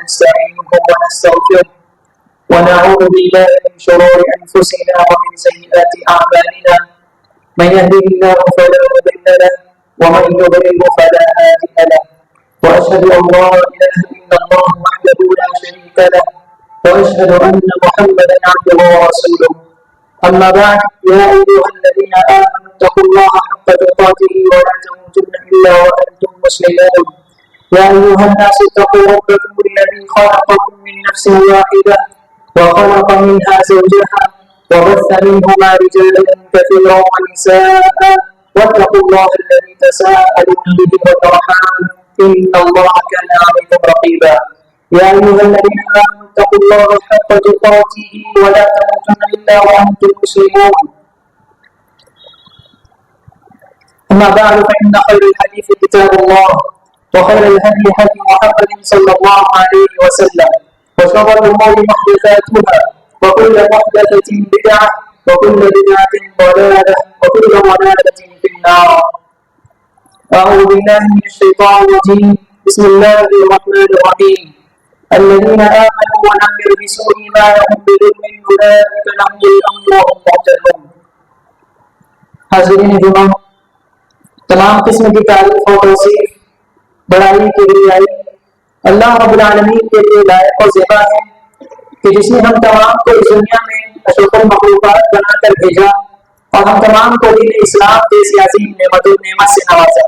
ونستعينه ونستغفره ونعوذ بالله من شرور أنفسنا ومن سيئات أعمالنا من يهده الله فلا مضل له ومن يضلل فلا هادي له وأشهد أن لا إله إلا الله وحده لا شريك له وأشهد أن محمدا عبده ورسوله أما بعد يا أيها الذين آمنوا اتقوا الله حق تقاته ولا تموتن إلا وأنتم مسلمون يا أيها الناس اتقوا ربكم الذي خلقكم من نفس واحدة وخلق منها زوجها وبث منهما رجالا كثيرا ونساء واتقوا الله الذي تساءلون به والأرحام إن الله كان عليكم رقيبا يا أيها الذين آمنوا اتقوا الله حق تقاته ولا تموتن إلا وأنتم مسلمون أما بعد فإن خير الحديث كتاب الله وخير الهدي هدي محمد صلى الله عليه وسلم وشر الأمور محدثاتها وكل محدثة بدعة وكل بدعة ضلالة وكل ضلالة في النار أعوذ بالله من الشيطان الرجيم بسم الله الرحمن الرحيم الذين آمنوا ولم يلبسوا إيمانهم بظلم أولئك لهم الأمن وهم مهتدون. حاضرین جمعہ، تمام قسم کی تعریف و توصیف بڑائی کے لیے آئی اللہ رب العالمین کے لیے لائق اور زیبا ہے کہ جس نے ہم تمام کو اس دنیا میں اشرف المخلوقات بنا کر بھیجا اور ہم تمام کو دین اسلام جیسی عظیم نعمت سے نوازا.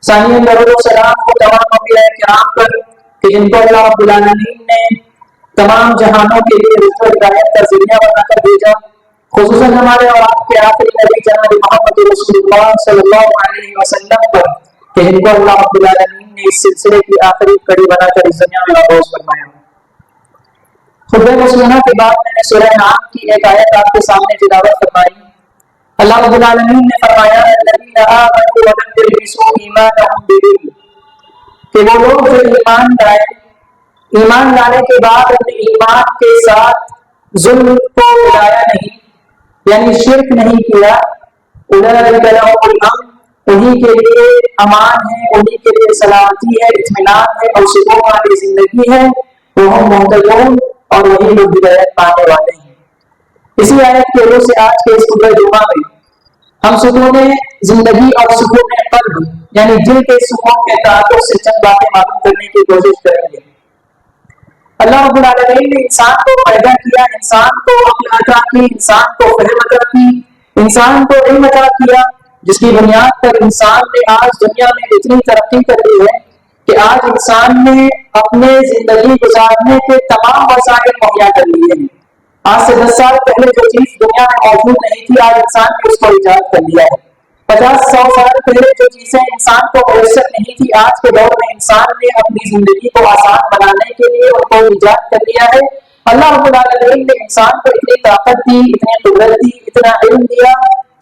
ثانیہ درود و سلام کو تمام انبیاء کرام پر کہ جن کو اللہ رب العالمین نے تمام جہانوں کے لیے رزق و ہدایت کا ذریعہ بنا کر بھیجا، خصوصاً ہمارے اور آپ کے آخری نبی جناب محمد رسول اللہ صلی اللہ علیہ وسلم پر کہ جن کو اللہ رب العالمین نے اس سلسلے کی آخری کڑی بنا کر اس دنیا میں مبعوث فرمایا. خطبہ مسلمہ کے بعد میں نے سورہ نعم کی ایک آیت آپ کے سامنے تلاوت فرمائی. اللہ رب العالمین نے فرمایا الذین آمنوا ولم یلبسوا ایمانهم بظلم، کہ وہ لوگ جو ایمان لائے، ایمان لانے کے بعد اپنے ایمان کے ساتھ ظلم کو ملایا نہیں، یعنی شرک نہیں کیا، اولئک لهم الامن، انہی کے لیے امان ہے، انہی کے لیے سلامتی ہے، اطمینان ہے اور سکون والی زندگی ہے، وہم مہتدون، اور وہی لوگ ہدایت پانے والے ہیں. اسی آیت کے روح سے آج کے اس خطبہ جمعہ میں ہم سکون زندگی اور سکون قلب یعنی دل کے سکون کے تعلق سے چند باتیں معلوم کرنے کی کوشش کریں گے. اللہ رب العالمین نے انسان کو پیدا کیا، انسان کو عقل عطا کی، انسان کو فہم عطا کی، انسان کو علم عطا کیا، جس کی بنیاد پر انسان نے آج دنیا میں اتنی ترقی کر لی ہے کہ آج انسان نے اپنے زندگی گزارنے کے تمام وسائل مہیا کر لیے ہیں. آج سے 10 سال پہلے جو چیز دنیا میں موجود نہیں تھی آج انسان نے اس کو ایجاد کر لیا ہے. 50-100 سال پہلے جو چیزیں انسان کو میسر نہیں تھی آج کے دور میں انسان نے اپنی زندگی کو آسان بنانے کے لیے ان کو ایجاد کر لیا ہے. اللہ رب العالمین نے انسان کو اتنی طاقت دی، اتنی قدرت دی، اتنا علم دیا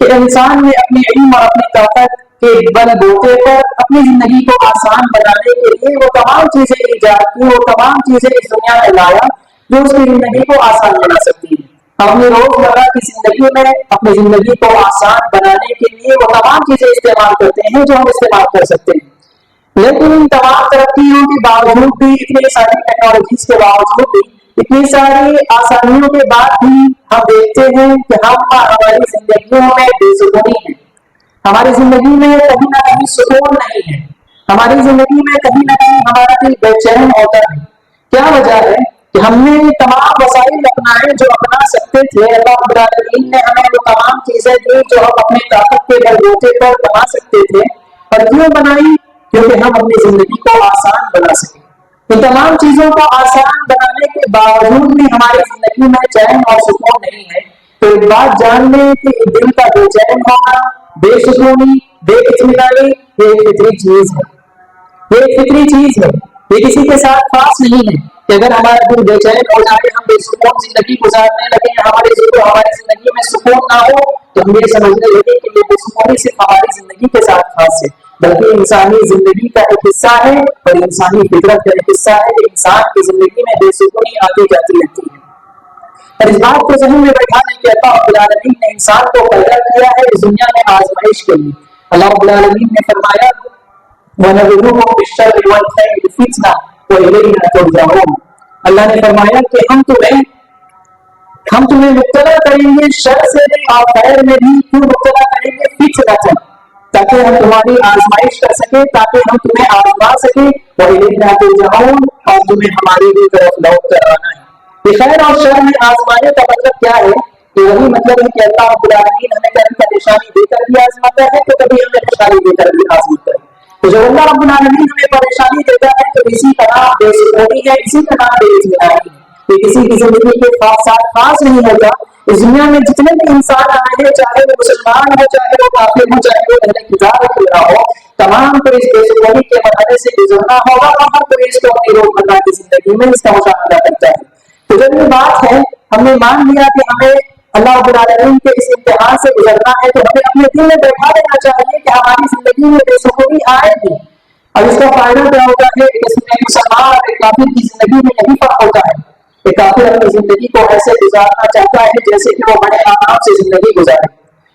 کہ انسان نے اپنے علم اور اپنی طاقت کے بل بوتے پر اپنی زندگی کو آسان بنانے کے لیے وہ تمام چیزیں ایجاد کی، وہ تمام چیزیں اس دنیا میں لایا جو اس کی زندگی کو آسان بنا سکتی ہے. اپنی روزمرہ کی زندگی میں اپنی زندگی کو آسان بنانے کے لیے وہ تمام چیزیں استعمال کرتے ہیں جو ہم استعمال کر سکتے ہیں. لیکن ان تمام ترقیوں کے باوجود بھی، اتنی ساری ٹیکنالوجیز کے باوجود بھی، اتنی ساری آسانیوں کے بعد بھی ہم دیکھتے ہیں کہ ہماری زندگیوں میں بے سکونی ہے، ہماری زندگی میں کہیں نہ کہیں سکون نہیں ہے، ہماری زندگی میں کہیں نہ کہیں ہمارا دل بے چین ہوتا ہے. کیا وجہ ہے کہ ہم نے تمام وسائل اپنائے جو اپنا سکتے تھے. اللہ رب العالمین نے ہمیں وہ تمام چیزیں دی جو ہم اپنے طاقت کے بل بوتے پر بنا سکتے تھے. اور کیوں بنائی؟ کیونکہ ہم اپنی زندگی کو آسان بنا سکیں. ان تمام چیزوں کو آسان بنانے کے باوجود بھی ہماری زندگی میں چین اور سکون نہیں ہے. تو ایک بات جان لیں کہ دل کا بے چین ہونا، بے سکونی، بے اطمینانی یہ ایک فطری چیز ہے. یہ ایک فطری چیز ہے، یہ کسی کے ساتھ خاص نہیں ہے کہ اگر ہمارا دل بے چین ہو جائے، ہم بے سکون زندگی گزارنے لگے، ہماری زندگی میں سکون نہ ہو تو ہم یہ سمجھنے لگے کہ یہ بے سکونی صرف ہماری زندگی کے ساتھ خاص ہے. بلکہ انسانی زندگی کا ایک حصہ ہے اور انسانی فطرت کا ایک حصہ ہے کہ انسان کی زندگی میں بے سکونی آتی جاتی رہتی ہے. اور اس بات کو ذہن میں بیٹھانے کے اللہ رب العالمین نے انسان کو پیدا کیا ہے اس دنیا میں آزمائش کے لیے. اللہ رب العالمین نے فرمایا وَنَبْلُوكُم بِالشَّرِّ وَالْخَيْرِ فِتْنَةً وإلينا ترجعون. اللہ نے فرمایا کہ ہم تمہیں مبتلا کریں گے شر سے بھی اور خیر میں بھی. کیوں مبتلا کریں گے؟ فتنۃ، تاکہ ہم تمہاری آزمائش کر سکیں، تاکہ ہم تمہیں آزما سکیں. وإلینا ترجعون، اور تمہیں ہماری بھی طرف لوٹ کر آنا ہے. یہ خیر اور شر میں آزمانے کا مطلب کیا ہے؟ کہ وہی مطلب ہے کہ اللہ رب العالمین ہمیں کبھی پریشانی دے کر بھی آزماتا ہے تو کبھی ہمیں خوشحالی دے کر بھی آزماتا ہے. تو جب اللہ رب العالمین ہمیں پریشانی دیتا ہے تو اسی طرح بے سکونی ہے، اسی طرح بے اطمینانی ہے. یہ کسی کی زندگی کے ساتھ خاص نہیں ہوتا. اس دنیا میں جتنے بھی انسان آئے ہیں، چاہے وہ مسلمان ہو، چاہے وہ کافر ہو، چاہے وہ اہل کتاب کیوں نہ ہو، تمام کو اس بے سکونی کے مرحلے سے گزرنا ہوگا اور ہر کوئی اس کو اپنی روزمرہ کی زندگی میں اس کا مشاہدہ کرتا ہے. تو جب یہ بات ہے، ہم نے مان لیا کہ ہمیں اللہ رب العالمین کے اس امتحان سے گزرنا ہے، تو ہمیں اپنے دل میں بیٹھا دینا چاہیے کہ ہماری زندگی میں بے سکونی آئے گی. اور اس کا فائدہ کیا ہوتا ہے؟ اس میں مسلمان اور ایک کافر کی زندگی میں یہی فرق ہوتا ہے کہ کافر اپنی زندگی کو ایسے گزارنا چاہتا ہے جیسے کہ وہ بڑے آرام سے زندگی گزارے.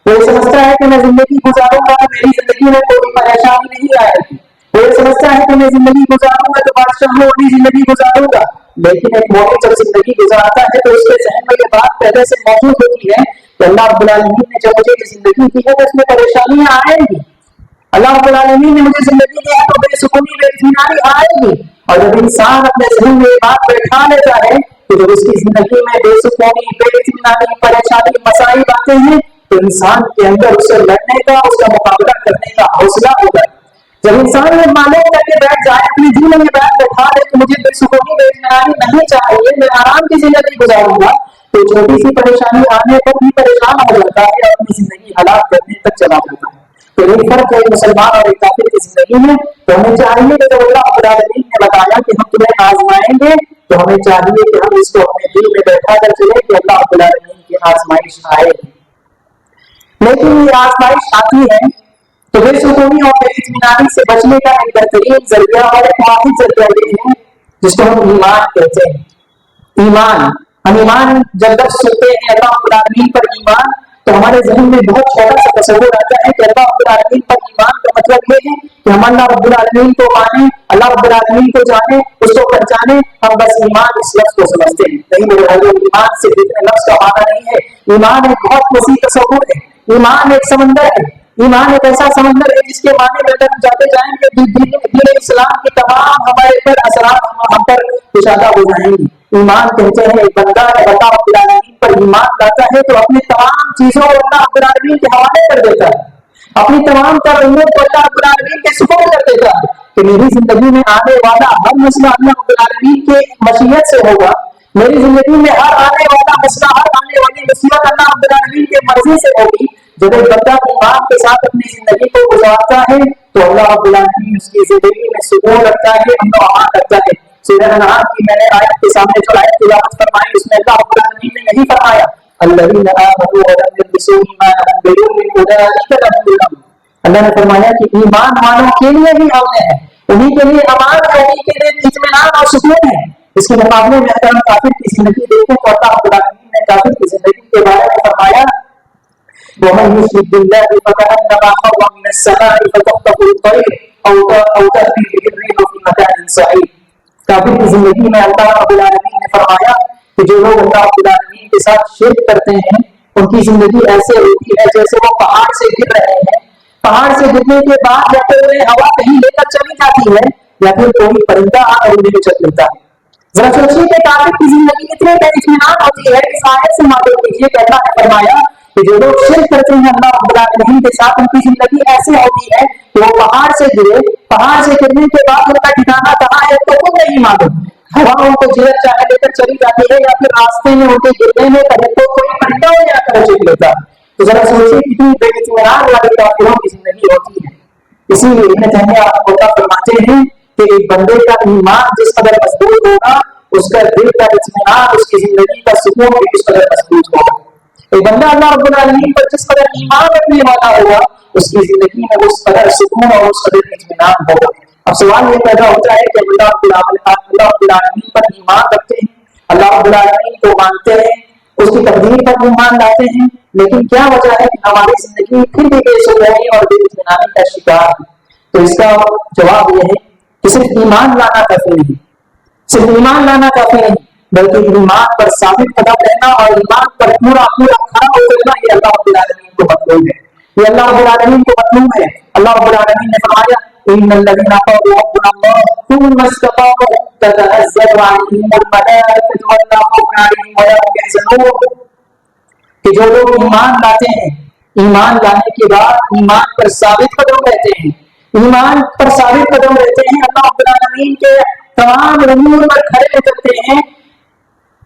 وہ یہ سمجھتا ہے کہ میں زندگی گزاروں گا تو میری زندگی میں کوئی پریشانی نہیں آئے گی. وہ یہ سمجھتا ہے کہ میں زندگی گزاروں گا تو بادشاہوں والی زندگی گزاروں گا. لیکن ایک مومن جب زندگی گزارتا ہے تو اس کے ذہن میں یہ بات پہلے سے موجود ہوتی ہے کہ اللہ رب العالمین نے جب مجھے یہ زندگی دی ہے تو اس میں پریشانیاں آئیں گی. اللہ رب العالمین نے مجھے زندگی دی ہے تو بے سکونی بے اطمینانی آئے گی. اور جب انسان اپنے ذہن میں یہ بات بیٹھا لیتا ہے کہ جب اس کی زندگی میں بے سکونی بے اطمینانی پریشانی مسائل آتے ہیں تو انسان کے اندر اسے لڑنے کا، اس کا مقابلہ کرنے کا حوصلہ ہوتا ہے. جب انسان یہ معلوم کر کے بیٹھ جائے، اپنی دل میں یہ بات بیٹھا لے کہ مجھے بے سکونی بے اطمینانی نہیں چاہیے، میں آرام کی زندگی گزاروں گا، تو چھوٹی سی پریشانی آنے پر بھی پریشان ہو جاتا ہے اور اپنی زندگی ہلاک کرنے تک چلا جاتا ہے. تو یہ فرق ہے مسلمان اور ایک کافر کی زندگی میں. تو ہمیں چاہیے کہ جب اللہ رب العالمین نے بتایا کہ ہم تمہیں آزمائیں گے تو ہمیں چاہیے کہ ہم اس کو اپنے دل میں بیٹھا کر چلیں کہ اللہ رب العالمین کی آزمائش آئے گی. لیکن یہ آزمائش آتی ہے تو بے سکونی اور بے اطمینانی سے بچنے کا ایک بہترین ذریعہ اور ایک واحد ذریعہ یہ ہے جس کو ہم ایمان کہتے ہیں. ایمان، ہم ایمان جب تک سنتے ہیں اللہ رب العالمین پر ایمان، تو ہمارے ذہن میں بہت چھوٹا سا تصور آتا ہے کہ اللہ رب العالمین پر ایمان کا مطلب یہ ہے کہ ہم اللہ رب العالمین کو مانیں، اللہ رب العالمین کو جانیں، اس کو پہچانیں. ہم بس ایمان اس لفظ کو سمجھتے ہیں. نہیں میرے بھائیو، ایمان صرف اتنے لفظ کا معنی نہیں ہے. ایمان ایک بہت وسیع تصور ہے. ایمان ایک سمندر ہے. ایمان ایک ایسا سمندر ہے جس کے معنی میں اگر ہم جاتے جائیں گے دین اسلام کی تمام ہمارے پر اثرات ہم پر کشادہ ہو جائیں گے. ایمان کہتے ہیں ایک بندہ اللہ رب العالمین پر ایمان لاتا ہے تو اپنی تمام چیزوں کو اللہ رب العالمین کے حوالے کر دیتا ہے، اپنی تمام ترغیبوں کو اللہ رب العالمین کے سپرد کر دیتا ہے کہ میری زندگی میں آنے والا ہر مسئلہ اللہ رب العالمین کے مشیت سے ہوگا. میری زندگی میں ہر آنے والا مسئلہ، ہر آنے والی مصیبت اللہ رب العالمین کے مرضی سے ہوگی. جب ایک بندہ ایمان کے ساتھ اپنی زندگی کو گزارتا ہے تو اللہ رب العالمین اس کی زندگی میں سکون رکھتا ہے، امن و امان رکھتا ہے. سورہ انعام کی میں نے آیت کے سامنے جو آیت تلاوت فرمائی اس میں اللہ رب العالمین نے یہی فرمایا الذین آمنوا ولم یلبسوا ایمانهم بظلم اولئک لهم الامن. اللہ نے فرمایا کہ ایمان والوں کے لیے ہی امن ہے، انہی کے لیے امان ہے، انہی کے لیے اطمینان اور سکون ہے. اس کے مقابلے میں اگر ہم کافر کی زندگی دیکھیں تو اللہ رب العالمین نے کافر کی زندگی کے بارے میں فرمایا وَمَن يُشْرِكْ بِاللَّهِ فَكَأَنَّمَا خَرَّ مِنَ السَّمَاءِ فَتَخْطَفُهُ الطَّيْرُ أَوْ تَهْوِي بِهِ الرِّيحُ فِي مَكَانٍ صَحِيحٍ. کافر کی زندگی میں اللہ رب العالمین نے فرمایا کہ جو لوگ اللہ رب العالمین کے ساتھ شرک کرتے ہیں ان کی زندگی ایسے ہوتی ہے جیسے وہ پہاڑ سے گر رہے ہیں. پہاڑ سے گرنے کے بعد جاتے ہوئے ہوا کہیں لے کر چلی جاتی ہے یا پھر کوئی پرندہ آ کر انہیں چل لیتا ہے. ذرا سوچیے کہ کافر کی زندگی اتنے بے اطمینان ہوتی ہے. اس آیت سے معلوم کیجیے کہ اللہ نے فرمایا کہ جو لوگ شرک کرتے ہیں اللہ رب العالمین کے ساتھ ان کی زندگی ایسے ہوتی ہے کہ وہ پہاڑ سے گرے، پہاڑ سے گرنے کے بعد ان کا ٹھکانا کہاں ہے تو خود نہیں معلوم. ہوا ان کو جدھر چاہے لے کر چلی جاتی ہے یا پھر راستے میں ان کے گرنے میں تو کوئی پرندہ ہو جا کر چل لیتا. تو ذرا سوچیے کتنی بے اطمینان والی کافروں کی زندگی ہوتی ہے. اسی لیے ابن تیمیہ رحمہ فرماتے ہیں کہ ایک بندے کا ایمان جس قدر مضبوط ہوگا اس کا دل کا اطمینان، اس کی زندگی کا سکون بھی اس قدر مضبوط ہوگا. ایک بندہ اللہ رب العالمین پر جس قدر ایمان رکھنے والا ہوگا اس کی زندگی میں اس قدر سکون اور اس قدر اطمینان ہوگا. اب سوال یہ پیدا ہوتا ہے کہ اللہ رب العالمین پر ایمان رکھتے ہیں، اللہ رب العالمین کو مانتے ہیں، اس کی تقدیر پر ایمان لاتے ہیں، لیکن کیا وجہ ہے کہ ہماری زندگی پھر بھی بے سکونی اور بے اطمینانی کا شکار ہے؟ تو اس کا جواب یہ ہے کہ صرف ایمان لانا کافی نہیں. صرف ایمان لانا کافی نہیں بلکہ ایمان پر ثابت قدم رہنا اور ایمان پر پورا پورا کھڑا ہو جانا، یہ اللہ رب العالمین کو مطلوب ہے، یہ اللہ رب العالمین کو مطلوب ہے۔ اللہ رب العالمین نے فرمایا ان الذين قالوا ربنا الله ثم استقاموا تتنزل عليهم الملائكة الا خوف عليهم ولا هم يحزنون، کہ جو لوگ ایمان لاتے ہیں، ایمان لانے کے بعد ایمان پر ثابت قدم رہتے ہیں، ایمان پر ثابت قدم رہتے ہیں، اللہ رب العالمین کے تمام امور پر کھڑے اترتے ہیں،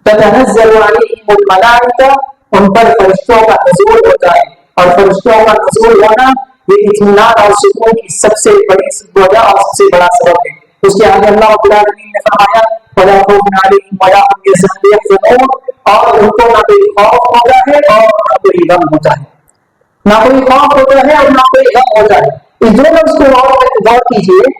تتنزل عليهم الملائکہ، ان پر فرشتوں کا نزول ہوتا ہے، اور فرشتوں کا نزول ہونا یہ اطمینان اور سکون کی سب سے بڑی وجہ اور سب سے بڑا سبب ہے۔ اس کے آگے اللہ رب العالمین نے فرمایا وَلَا خَوْفٌ عَلَيْهِمْ وَلَا هُمْ يَحْزَنُونَ، اور ان کو نہ کوئی خوف ہوتا ہے اور نہ کوئی غم ہوتا ہے، نہ کوئی خوف ہوتا ہے اور نہ کوئی غم ہوتا ہے۔ اس دو لفظ کو غور کیجیے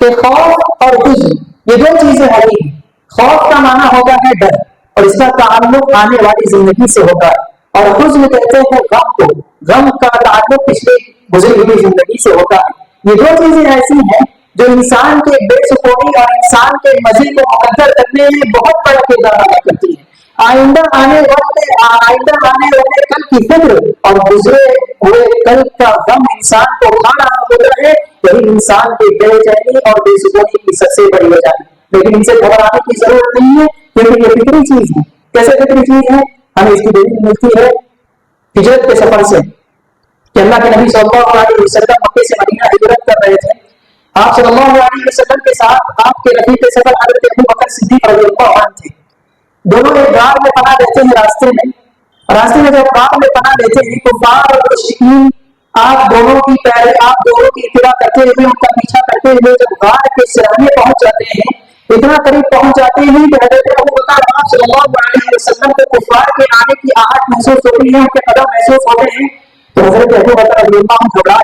کہ خوف اور حزن یہ دو چیزیں ہوتی ہیں۔ خوف کا معنی ہوتا ہے ڈر، اور اس کا تعلق آنے والی زندگی سے ہوتا ہے، اور حزن کہتے ہیں غم کو، غم کا تعلق پچھلے گزری ہوئی زندگی سے ہوتا ہے۔ یہ دو چیزیں ایسی ہیں جو انسان کے بے سکونی اور انسان کے مزے کو مقدر کرنے میں بہت بڑا کردار ادا کرتی ہیں۔ آئندہ آنے والے کل کی فکر اور گزرے ہوئے کل کا غم انسان کو کھا رہا ہوتا ہے، یہی انسان کی بے چینی اور بے سکونی کی سب سے بڑی وجہ ہے۔ لیکن ان سے گھبرانے کی ضرورت نہیں ہے، کیونکہ یہ فطری چیز ہے۔ کیسے فطری چیز ہے؟ ہمیں اس کی دلیل ملتی ہے ہجرت کے سفر سے، کہ اللہ کے نبی صلی اللہ علیہ وسلم مکے سے مدینہ ہجرت کر رہے تھے۔ آپ صلی اللہ علیہ وسلم کے ساتھ آپ کے رفیق سفر حضرت ابو بکر صدیق رضی اللہ عنہ تھے۔ دونوں ایک غار میں پناہ لیتے ہیں، راستے میں جب غار میں پناہ لیتے ہیں کفار اور مشرکین آپ دونوں کی اتباع کرتے ہوئے، ان کا پیچھا کرتے ہوئے جب غار کے سرانے پہنچ جاتے ہیں، اتنا قریب پہنچ جاتے ہیں کہ حضرت ابو بکر آپ صلی اللہ علیہ وسلم کو کفار کے آنے کی آہٹ محسوس ہوتی ہے، ان کے قدم محسوس ہوتے ہیں، تو حضرت ابو بکر رضی اللہ عنہ گھبرا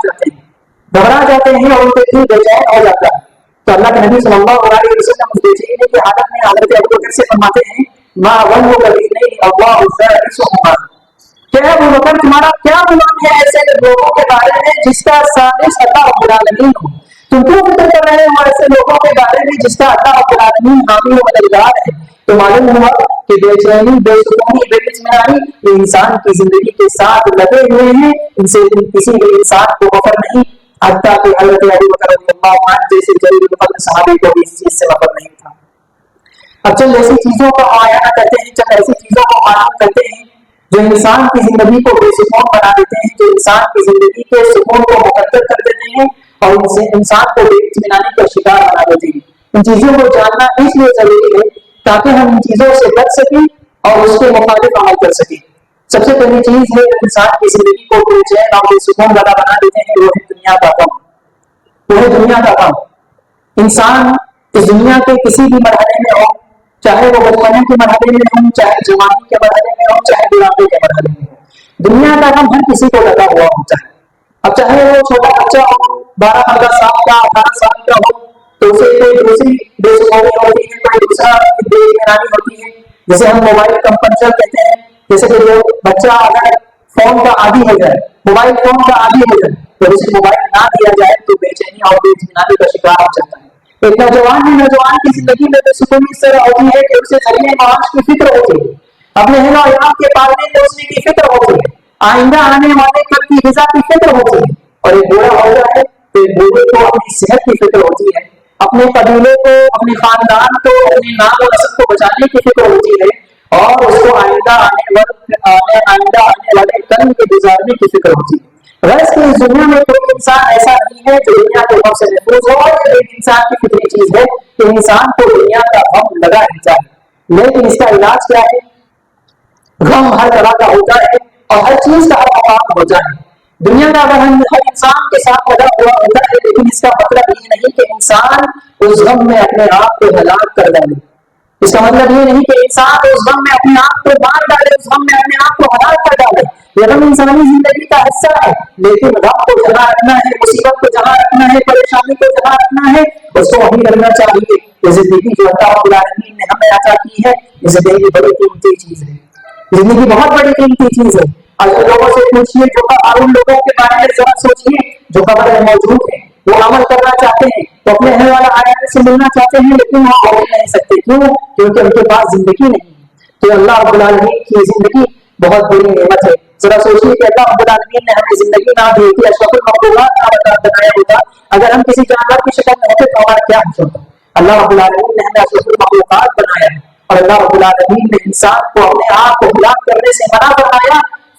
جاتے ہیں اور ان کے دل بے چین ہو جاتا ہے۔ تو اللہ کے نبی صلی اللہ علیہ وسلم اس بے چینی کی حالت میں حضرت ابو بکر سے فرماتے ہیں ما ظنك باثنين الله ثالثهما، کہ ابو بکر تمہارا کیا گمان ہے ایسے لوگوں کے بارے میں جس کا ثالث اللہ رب العالمین ہو؟ تم کیوں فکر کر رہے ہو ایسے لوگوں کے بارے میں جس کا اللہ رب العالمین حامی و مددگار ہے؟ تو معلوم ہوا کہ بے چینی، بے سکونی، بے اطمینانی یہ انسان کی زندگی کے ساتھ لگے ہوئے ہیں، ان سے کسی بھی انسان کو فخر نہیں، حتیٰ کہ حضرت ابو بکر رضی اللہ عنہ جیسے جلیل القدر صحابی کو بھی اس چیز سے فخر نہیں تھا۔ اب چند ایسی چیزوں کا معائنہ کرتے ہیں، چند ایسی چیزوں کو معلوم کرتے ہیں جو انسان کی زندگی کو بے سکون بنا دیتے ہیں، جو انسان کی زندگی کے سکون کو مقدر کر دیتے ہیں اور ان سے انسان کو بے اطمینانی کا شکار بنا دیتے ہیں۔ ان چیزوں کو جاننا اس لیے ضروری ہے تاکہ ہم ان چیزوں سے بچ سکیں اور اس کے مخالف عمل کر سکیں۔ سب سے پہلی چیز ہے جو انسان کی زندگی کو بے چین اور بے سکون والا بنا دیتے ہیں، وہ ہے دنیا کا غم۔ وہ ہے دنیا کا غم۔ انسان اس دنیا کے کسی بھی مرحلے میں ہو، چاہے وہ بچپنے کے مرحلے میں ہوں، چاہے جوانی کے مرحلے میں ہو، چاہے بڑھاپے کے مرحلے میں ہو، دنیا کا غم ہر کسی کو لگا ہوا ہوتا ہے۔ اب چاہے وہ چھوٹا بچہ ہو، 12-15 سال کا، 18 سال کا ہو، تو اسے کوئی دوسری بے سکونی ہوتی ہے، کوئی دوسرا بے اطمینانی ہوتی ہے، جسے ہم موبائل کمپنچر کہتے ہیں۔ جیسے کہ جو بچہ اگر فون کا عادی ہو جائے، موبائل فون کا عادی ہو جائے، تو اسے موبائل نہ دیا جائے تو بے چینی اور بے اطمینانی کا شکار ہو جاتا ہے۔ ایک نوجوان کی زندگی میں بے سکونی اس طرح ہوتی ہے کہ اسے ذریعہ معاش کی فکر ہوتی ہے، اپنے اہل و عیال کے پالنے پوسنے کی فکر ہوتی ہے، آئندہ آنے والے کل کی غذا کی فکر ہوتی ہے، اور ایک بوڑھا ہو جائے تو ایک بوڑھے کو اپنی صحت کی فکر ہوتی ہے، اپنے قبیلے کو، اپنے خاندان کو، اپنے نام و نسب کو بچانے کی فکر ہوتی ہے، اور اس کو آئندہ آنے والے کل کے گزارنے کی فکر ہوتی ہے۔ غرض کہ اس دنیا میں کوئی انسان ایسا نہیں ہے جو دنیا کے غم سے محفوظ ہو، اور ایک انسان کی فطری چیز ہے کہ انسان کو دنیا کا غم لگا رہتا ہے۔ لیکن اس کا علاج کیا ہے؟ غم ہر طرح کا ہوتا ہے اور ہر چیز کا ہر مقام ہوتا ہے۔ دنیا کا غم ہر انسان کے ساتھ لگا ہوا ہوتا ہے، لیکن اس کا مطلب یہ نہیں کہ انسان اس غم میں اپنے آپ کو ہلاک کر ڈالے۔ اس کا مطلب یہ نہیں کہ انسان اس غم میں اپنے آپ کو مار ڈالے، اس غم میں اپنے آپ کو ہلاک کر ڈالے۔ یہ غم انسانی زندگی کا حصہ ہے، لیکن غم کو جہاں رکھنا ہے، مصیبت کو جہاں رکھنا ہے، پریشانی کو جہاں رکھنا ہے، اس کو وہیں رکھنا چاہیے۔ یہ زندگی جو اللہ رب العالمین نے ہمیں عطا کی ہے، یہ زندگی بڑی قیمتی چیز ہے، زندگی بہت بڑی قیمتی چیز ہے۔ آج لوگوں سے پوچھیے، جو ان لوگوں کے بارے میں ذرا سوچیے جو قبر میں موجود ہیں، وہ عمل کرنا چاہتے ہیں، وہ اپنے اہل والا آیا سے ملنا چاہتے ہیں، لیکن وہ مل نہیں سکتے. کیوں؟ کیونکہ ان کے پاس زندگی نہیں ہے. تو اللہ رب العالمین کی زندگی بہت بڑی نعمت ہے. ذرا سوچیے کہ اللہ رب العالمین نے ہمیں زندگی نہ دی ہوتی، اشرف المخلوقات نہ بنایا ہوتا، اگر ہم کسی جانور کی شکل میں ہوتے تو ہمارا کیا ہوتا؟ اللہ رب العالمین نے ہمیں اشرف المخلوقات بنایا ہے، اور اللہ رب العالمین نے انسان کو اپنے آپ کو ہلاک کرنے سے منع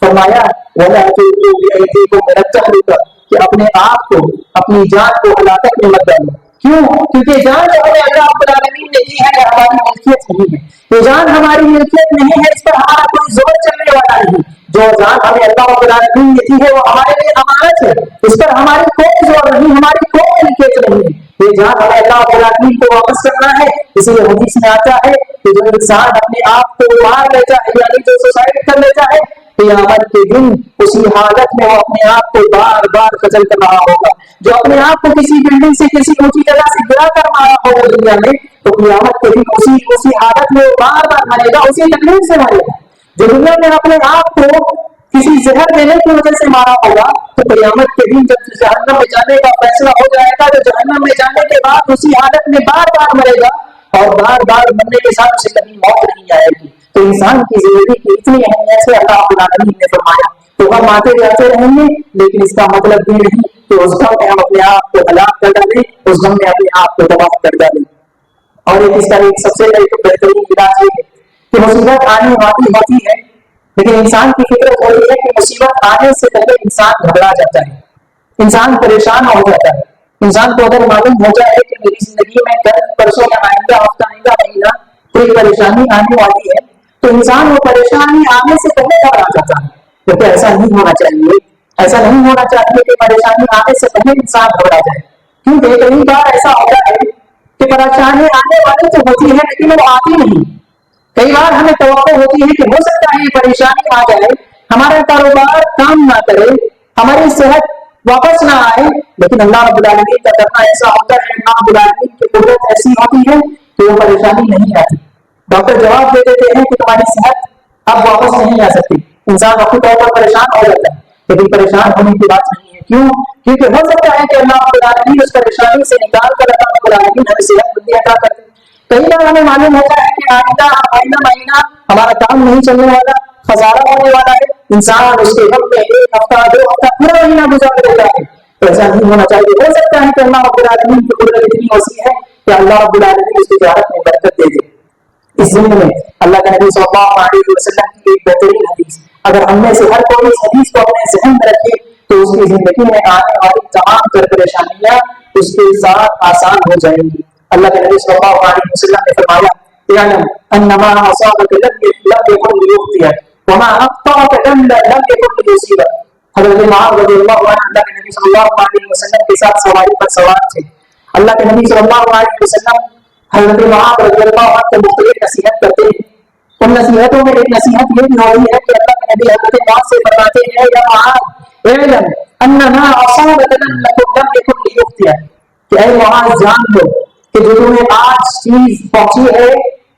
فرمایا وَلَا تُلْقُوا بِأَيْدِيكُمْ إِلَى التَّهْلُكَةِ، کہ اپنے آپ کو، اپنی جان کو ہلاکت میں مت ڈالو. کیوں؟ کیونکہ جان جو ہمیں اللہ رب العالمین نے دی ہے وہ ہماری ملکیت نہیں ہے. یہ جان ہماری ملکیت نہیں ہے، اس پر ہمارا کوئی زور چلنے والا نہیں. جو جان ہمیں اللہ رب العالمین نے دی ہے وہ ہمارے لیے امانت ہے، اس پر ہماری کوئی زور نہیں، ہماری کوئی ملکیت نہیں ہے. یہ جان ہمیں اللہ رب العالمین کو واپس کرنا ہے. اسی لیے حدیث میں آتا ہے کہ جو انسان اپنے آپ کو مار لیتا ہے، یعنی جو سوسائڈ کر لیتا ہے، قیامت کے دن اسی حالت میں وہ اپنے آپ کو بار بار قتل کر رہا ہوگا. جو اپنے آپ کو کسی بلڈنگ سے، کسی اونچی جگہ سے گرا کر مارا ہوگا دنیا میں، تو قیامت کے دن اسی حالت میں وہ بار بار مرے گا، اسی تکلیف سے مرے گا. جو دنیا میں اپنے آپ کو کسی زہر دینے کی وجہ سے مارا ہوگا، تو قیامت کے دن جب جہنم میں جانے کا فیصلہ ہو جائے گا تو جہنم میں جانے کے بعد اسی حالت میں بار بار مرے گا، اور بار بار مرنے کے ساتھ اسے کبھی موت نہیں آئے گی. تو انسان کی زندگی کی اتنی اہمیت سے اللہ رب العالمین نے فرمایا. تو ہم آتے جاتے رہیں گے، لیکن اس کا مطلب یہ نہیں کہ اس غم میں ہم اپنے آپ کو ہلاک کر ڈالیں، اس غم میں اپنے آپ کو تباہ کر ڈالیں. اور اس کا ایک سب سے بہترین علاج یہ ہے کہ مصیبت آنے والی ہوتی ہے، لیکن انسان کی فطرت ہوتی ہے کہ مصیبت آنے سے پہلے انسان گھبرا جاتا ہے، انسان پریشان ہو جاتا ہے. انسان کو اگر معلوم ہو جائے کہ میری زندگی میں کل پرسوں یا آئندہ ہفتہ آئندہ مہینہ کوئی پریشانی آنے والی ہے، تو انسان وہ پریشانی آنے سے پہلے گھبرا جاتا ہے. کیونکہ ایسا نہیں ہونا چاہیے، ایسا نہیں ہونا چاہیے کہ پریشانی آنے سے پہلے انسان گھبرا جائے. کیونکہ کئی بار ایسا ہوتا ہے کہ پریشانی آنے والی تو ہوتی ہے لیکن وہ آتی نہیں. کئی بار ہمیں توقع ہوتی ہے کہ ہو سکتا ہے یہ پریشانی آ جائے، ہمارا کاروبار کام نہ کرے، ہماری صحت واپس نہ آئے، لیکن اللہ رب العالمین کا کرنا ایسا ہوتا ہے، اللہ رب العالمین کی قدرت ایسی ہوتی ہے کہ وہ پریشانی نہیں آتی. ڈاکٹر جواب دے دیتے ہیں کہ تمہاری صحت اب واپس نہیں آ سکتی. انسان وقتی طور پر پریشان ہو جاتا ہے، لیکن پریشان ہونے کی بات نہیں ہے. کیوں؟ کیونکہ ہو سکتا ہے کہ اللہ رب العالمین اس پریشانی سے نکال کر اللہ رب العالمین ہمیں صحت مندی عطا کر دے. کئی بار ہمیں معلوم ہوتا ہے کہ آئندہ مہینہ ہمارا کام نہیں چلنے والا، خسارہ ہونے والا ہے. انسان اس کے غم میں ایک ہفتہ، 2 ہفتہ، پورا مہینہ گزار دیتا ہے. تو ایسا نہیں ہونا چاہیے. ہو سکتا ہے کہ اللہ رب العالمین کی قدرت اتنی وسیع ہے کہ اللہ رب العالمین اس تجارت میں برکت دے دے. اس ضمن میں اللہ کے نبی صلی اللہ علیہ وسلم کی ایک بہترین حدیث، اگر ہم میں سے ہر کوئی اس حدیث کو اپنے ذہن میں رکھے تو اس کی زندگی میں آنے والی تمام پریشانیاں اس کے ساتھ آسان ہو جائیں گی. اللہ کے نبی صلی اللہ علیہ وسلم نے فرمایا اعلم انما اصابك لم يكن ليخطئك وما اخطأك لم يكن ليصيبك. حضرت معاذ رضی اللہ عنہ اللہ کے نبی صلی اللہ علیہ وسلم کے ساتھ سواری پر سوار تھے. اللہ کے نبی صلی اللہ علیہ وسلم حضرت معاذ رضی اللہ عنہ کو مختلف نصیحت کرتے ہیں. ان نصیحتوں میں ایک نصیحت یہ بھی ہوئی ہے کہ اللہ کے نبی حضرت معاذ سے فرماتے ہیں یا معاذ اعلم انما اصابك لم يكن ليخطئك، کہ اے معاذ جان لو کہ جو تمہیں آج چیز پہنچی ہے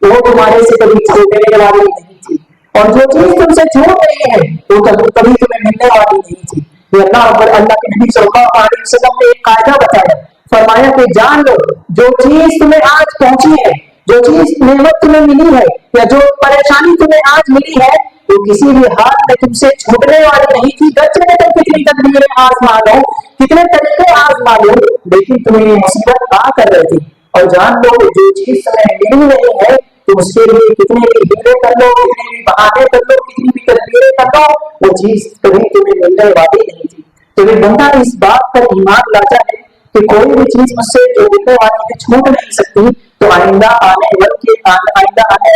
وہ تمہارے سے کبھی چھوٹنے والی نہیں تھی، اور جو چیز تم سے چھوٹ رہی ہے وہ کبھی تمہیں ملنے والی نہیں تھی. یہ اللہ کے نبی صلی اللہ علیہ وسلم نے ایک قاعدہ بتایا، فرمایا کہ جان لو جو چیز تمہیں آج پہنچی ہے، جو چیز نعمت تمہیں ملی ہے، یا جو پریشانی تمہیں آج ملی ہے، وہ کسی بھی حال میں تم سے چھوٹنے والی نہیں تھی. گرچہ تم کتنی تدبیریں آزما لو، کتنے طریقے آزما لو، لیکن تمہیں یہ مصیبت آ کر رہی تھی. اور جان لو کہ جو چیز تمہیں ملی نہیں ہے تو اس کے لیے کتنے بھی ہیلے کر لو، کتنے بھی بہانے کر لو، کتنی بھی تدبیریں کر لو، وہ چیز کبھی تمہیں ملنے والی نہیں تھی. تو یہ بندہ اس بات پر ایمان لاتا ہے کہ کوئی بھی چیز مجھ سے جو ملنے والی ہے چھوٹ نہیں سکتی، تو آئندہ آنے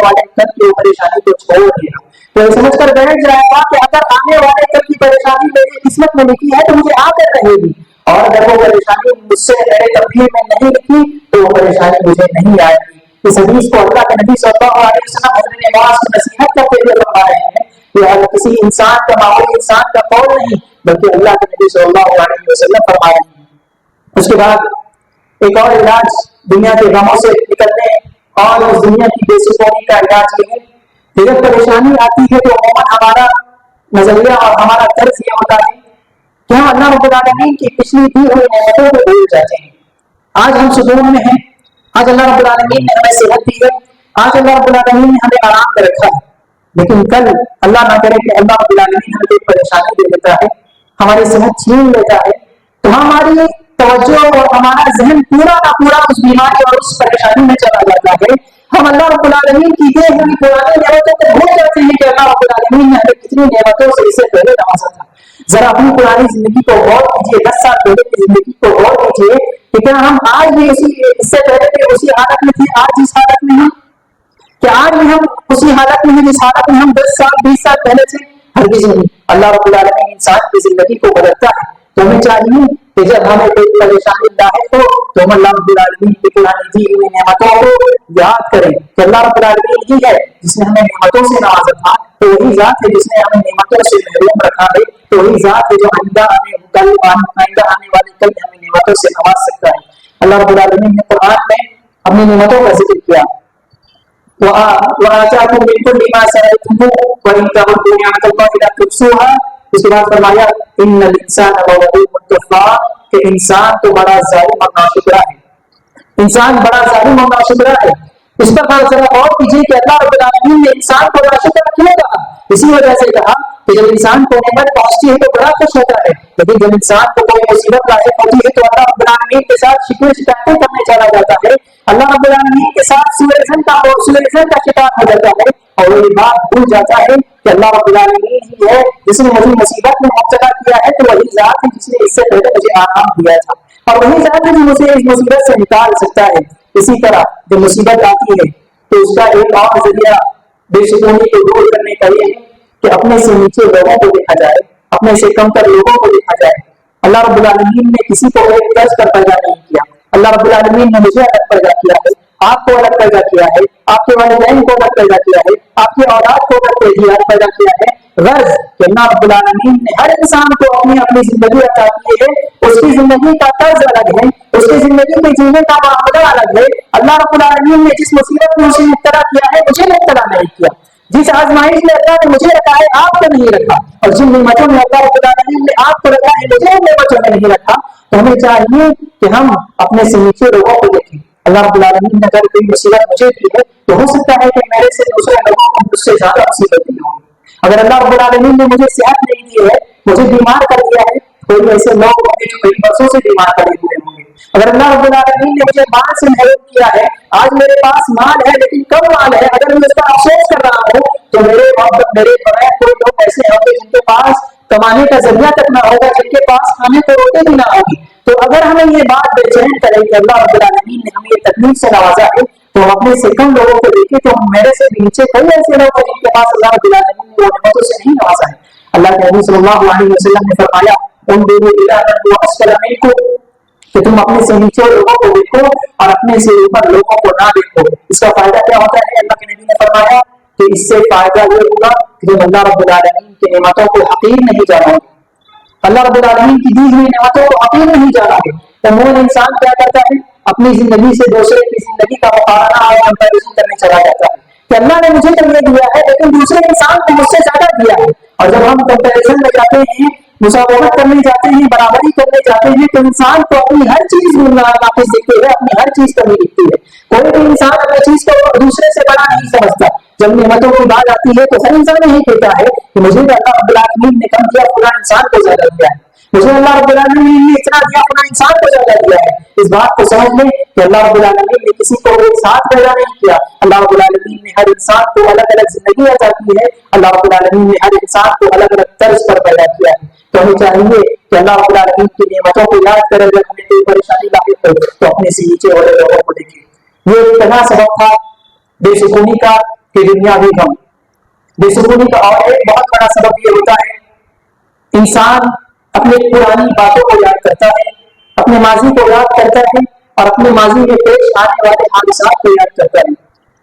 والے کل کی پریشانی کو چھوڑ دیا. تو یہ سمجھ کر بیٹھ جائے گا کہ اگر آنے والے کل کی پریشانی میری قسمت میں لکھی ہے تو مجھے آ کر رہے گی، اور اگر وہ پریشانی مجھ سے میرے تقدیر میں نہیں لکھی تو وہ پریشانی مجھے نہیں آئے گی. اس حدیث کو اللہ کے نبی صلی اللہ علیہ وسلم حضرت معاذ کو نصیحت کرتے ہوئے فرما رہے ہیں کہ کسی انسان کا، معمولی انسان کا قول نہیں، بلکہ اللہ کے نبی صلی اللہ علیہ وسلم فرما رہے ہیں. اس کے بعد ایک اور علاج دنیا کے غموں سے نکلنے اور اس دنیا کی بے سکونی کا علاج یہ ہے کہ جب پریشانی آتی ہے تو عموماً ہمارا نظریہ اور ہمارا طرز یہ ہوتا ہے کہ ہم اللہ رب العالمین کی پچھلی دی ہوئی نعمتوں کو بھول جاتے ہیں۔ آج ہم سکون میں ہیں، آج اللہ رب العالمین نے ہمیں صحت دی ہے، آج اللہ رب العالمین نے ہمیں آرام میں رکھا ہے، لیکن کل اللہ نہ کرے کہ اللہ رب العالمین ہمیں کوئی پریشانی دے دیتا ہے، ہماری صحت چھین لیتا ہے، تو ہماری توجہ اور ہمارا ذہن پورا کا پورا اس بیماری اور اس پریشانی میں چلا جاتا ہے۔ ہم اللہ رب العالمین کی دی ہوئی پرانی نعمتوں کو بھول جاتے ہیں کہ اللہ رب العالمین نے ہمیں کتنی نعمتوں سے اس سے پہلے نوازا تھا۔ ذرا اپنی پرانی زندگی کو غور کیجیے، 10 سال پہلے کی زندگی کو غور کیجیے کہ کیا ہم آج بھی اس سے پہلے کے اسی حالت میں تھے، آج جس حالت میں ہیں، کہ آج بھی ہم اسی حالت میں ہیں جس حالت میں ہم 10 سال 20 سال پہلے تھے؟ ہرگز نہیں۔ اللہ رب العالمین انسان کی زندگی کو بدلتا ہے، تو ہمیں چاہیے کہ جب ہمیں کوئی پریشانی لاحق ہو تو ہم اللہ رب العالمین کی پرانی دی ہوئی نعمتوں کو یاد کریں کہ اللہ رب العالمین ہی ہے جس نے ہمیں نعمتوں سے نوازا تھا، تو وہی ذات ہے جس نے ہمیں نعمتوں سے محروم رکھا ہے، تو وہی ذات ہے جو آئندہ آنے والے کل ہمیں نعمتوں سے نواز سکتا ہے۔ اللہ رب العالمین نے قرآن میں اپنی نعمتوں کا ذکر کیا، وَآتَاكُم مِّن كُلِّ مَا سَأَلْتُمُوهُ وَإِن تَعُدُّوا نِعْمَةَ اللَّهِ لَا تُحْصُوهَا۔ اس کے بعد فرمایا ان الانسان لظلوم کفار، کہ انسان تو بڑا ظالم اور ناشکرا ہے، انسان بڑا ظالم اور ناشکرا ہے۔ اس پر ذرا غور کیجیے کہ اللہ رب العالمین نے انسان کو ناشکرا کیوں کہا؟ اسی وجہ سے کہا کہ جب انسان کو نعمت پہنچتی ہے تو بڑا خوش ہوتا ہے، لیکن جب انسان کو کوئی مصیبت لاحق ہوتی ہے تو اللہ رب العالمین کے ساتھ شکوے شکایتیں کرنے چلا جاتا ہے، اللہ رب العالمین کے ساتھ سوءظن کا شکار ہو جاتا ہے، اور وہ یہ بات بھول جاتا ہے کہ اللہ رب العالمین ہی ہے جس نے مجھے مصیبت میں مبتلا کیا ہے، تو وہی ذات ہے جس نے اس سے پہلے مجھے آرام دیا تھا، اور وہی ذات ہے جو مجھے اس مصیبت سے نکال سکتا ہے۔ اسی طرح جب مصیبت آتی ہے تو اس کا ایک اور ذریعہ بے سکونی کو دور کرنے کا یہ ہے کہ اپنے سے نیچے لوگوں کو دیکھا جائے، اپنے سے کمتر لوگوں کو دیکھا جائے۔ اللہ رب العالمین نے کسی کو ایک طرز پر پیدا نہیں کیا، اللہ رب العالمین نے مجھے الگ پیدا کیا ہے، آپ کو الگ پیدا کیا ہے، آپ کے والدین کو الگ پیدا کیا ہے، آپ کی اولاد کو الگ پیدا کیا ہے۔ غرض کہ اللہ رب العالمین نے ہر انسان کو اپنی اپنی زندگی عطا کی ہے، اس کی زندگی کا طرز الگ ہے، اس کی زندگی کے جینے کا معاملہ الگ ہے۔ اللہ رب العالمین نے جس مصیبت میں اسے مبتلا کیا ہے مجھے مبتلا نہیں کیا، جس آزمائش میں اللہ نے مجھے رکھا ہے آپ کو نہیں رکھا، اور جن نعمتوں میں اللہ رب العالمین نے آپ کو رکھا ہے مجھے ان نعمتوں میں نہیں رکھا۔ تو ہمیں چاہیے کہ ہم اپنے سے نیچے لوگوں کو دیکھیں۔ اللہ رب العالمین نے اگر کوئی مصیبت مجھے دی ہے تو ہو سکتا ہے کہ میرے سے دوسرے لوگوں کو مجھ سے زیادہ مصیبت دی ہوگی۔ اگر اللہ رب العالمین نے مجھے صحت نہیں دی ہے، مجھے بیمار کر دیا ہے، کوئی ایسے لوگ ہوں گے جو کئی برسوں سے بیمار پڑے ہوئے ہوں گے۔ اگر اللہ رب العالمین نے مجھے مال سے محروم کیا ہے، آج میرے پاس مال ہے لیکن کم مال ہے، اگر میں اس پر افسوس کر رہا ہوں تو میرے بغیر کوئی لوگ ایسے ہوں گے جن کے پاس کمانے کا ذریعہ تک نہ ہوگا، جن کے پاس کھانے کو روٹی بھی نہ ہوگی۔ تو اگر ہمیں یہ بات بے چین کرے کہ اللہ رب العالمین نے ہمیں یہ تکلیف سے نوازا ہے، تو ہم اپنے سے کم لوگوں کو دیکھیں تو میرے سے بھی نیچے کئی ایسے لوگ ہیں جن کے پاس اللہ رب العالمین نے نعمتوں سے نہیں نوازا ہے۔ اللہ کے نبی صلی اللہ علیہ وسلم نے فرمایا انظروا الی من هو اسفل منکم، کہ تم اپنے سے نیچے لوگوں کو دیکھو اور اپنے سے اوپر لوگوں کو نہ دیکھو۔ اس کا فائدہ کیا ہوتا ہے؟ اللہ کے نبی نے فرمایا کہ اس سے فائدہ یہ ہوگا کہ تم اللہ رب العالمین کی نعمتوں کو حقیر نہیں جانو گے، اللہ رب العالمین کی دی ہوئی نعمتوں کو حقیر نہیں جانا گے۔ تو مومن انسان کیا کرتا ہے؟ اپنی زندگی سے دوسرے کی زندگی کا مقارنہ اور کمپیریزن کرنے چلا جاتا ہے کہ اللہ نے مجھے تو یہ دیا ہے لیکن دوسرے انسان کو مجھ سے زیادہ دیا ہے، اور جب ہم کمپیریزن میں جاتے ہیں، مساوات کرنے جاتے ہیں، برابری کرنے جاتے ہیں، تو انسان کو اپنی ہر چیز ناقص دکھتی ہے، اپنی ہر چیز کمی دکھتی ہے۔ کوئی بھی انسان اپنی چیز کو دوسرے سے بڑا نہیں سمجھتا۔ جب نعمتوں کی بات آتی ہے تو ہر انسان یہی کہتا ہے کہ مجھے اللہ رب العالمین نے کم دیا، فلاں انسان کو زیادہ دیا ہے، مجھے اللہ رب العالمین نے اتنا دیا، فلاں انسان کو زیادہ دیا ہے۔ اس بات کو سمجھ لیں کہ اللہ رب العالمین نے کسی کو ایک ساتھ پیدا نہیں کیا، اللہ رب العالمین نے ہر انسان کو الگ الگ زندگی عطا کی ہے، اللہ رب العالمین نے ہر انسان کو الگ الگ طرز پر پیدا کیا ہے۔ تو ہمیں چاہیے کہ اللہ رب العالمین کی نعمتوں کو یاد کریں، جب ہمیں کوئی پریشانی لاحق ہو تو اپنے سے نیچے والے لوگوں کو دیکھیں۔ یہ ایک پہلا سبب تھا بے سکونی کا کہ دنیاوی غم۔ بے سکونی کا اور ایک بہت بڑا سبب یہ ہوتا ہے انسان اپنے پرانی باتوں کو یاد کرتا ہے، اپنے ماضی کو یاد کرتا ہے، اور اپنے ماضی میں پیش آنے والے حادثات کو یاد کرتا ہے۔